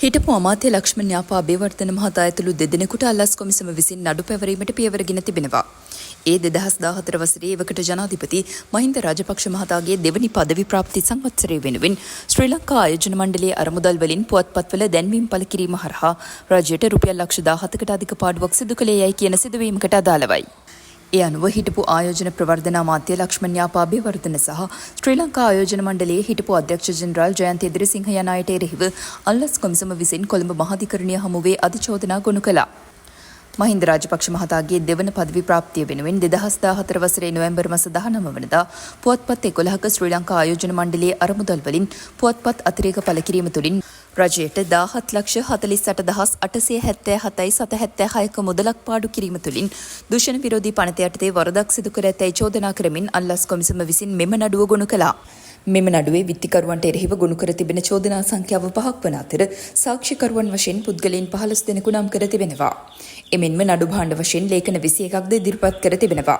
හිටපු අමාත්‍ය ලක්ෂ්මන් යාපා අබේවර්ධන මහතා ඇතුළු දෙදෙනෙකුට අල්ලස් කොමිසම විසින් නඩු පැවරීමට පියවරගෙන තිබෙනවා. ඒ 2014 වසරේ එවකට ජනාධිපති මහින්ද රාජපක්ෂ මහතාගේ දෙවනි පදවි ප්‍රාප්ති සංවත්සරය වෙනුවෙන් ශ්‍රී ලංකා ආයෝජන මණ්ඩලයේ අරමුදල් වලින් පුවත්පත්වල දැන්වීම් පළ කිරීම හරහා රජයට රුපියල් ලක්ෂ 17කට අධික පාඩුවක් සිදු කළේ යයි කියන සිදුවීමකට අදාළවයි. ඒ අනුව හිටපු ආයෝජන ප්‍රවර්ධන අමාත්‍ය ලක්ෂ්මන් යාපා අබේවර්ධන සහ ශ්‍රී ලංකා ආයෝජන මණ්ඩලයේ හිටපු අධ්‍යක්ෂ ජෙනරාල් ජයන්ත ඉදිරිසිංහ යන අයට එරෙහිව අල්ලස් කොමිසම විසින් කොළඹ මහාධිකරණය හමුවේ අධිචෝදනා ගොනු කළා. මහින්ද රාජපක්ෂ මහතාගේ දෙවන පදවි ප්‍රාප්තිය වෙනුවෙන් 2014 වසරේ නොවැම්බර් මාස 19 වනදා පුවත්පත් 11ක ශ්‍රී ලංකා ආයෝජන මණ්ඩලයේ අරමුදල් වලින් පුවත්පත් අතිරේක පළ කිරීම තුළින් රජයට 17,48,877.776ක මුදලක් පාඩු කිරීම තුළින් දූෂණ විරෝධී පනත යටතේ වරදක් සිදු කර ඇතැයි චෝදනා කරමින් අල්ලස් කොමිසම විසින් මෙම නඩුව ගොනු කළා. මෙම නඩුවේ විත්තිකරුවන්ට එරෙහිව ගොනු කර තිබෙන චෝදනා සංඛ්‍යාව 5ක් වන අතර සාක්ෂිකරුවන් වශයෙන් පුද්ගලයන් 15 දෙනෙකු නම් කර තිබෙනවා. එමෙන්ම නඩු භාණ්ඩ වශයෙන් ලේඛන 21ක්ද ඉදිරිපත් කර තිබෙනවා.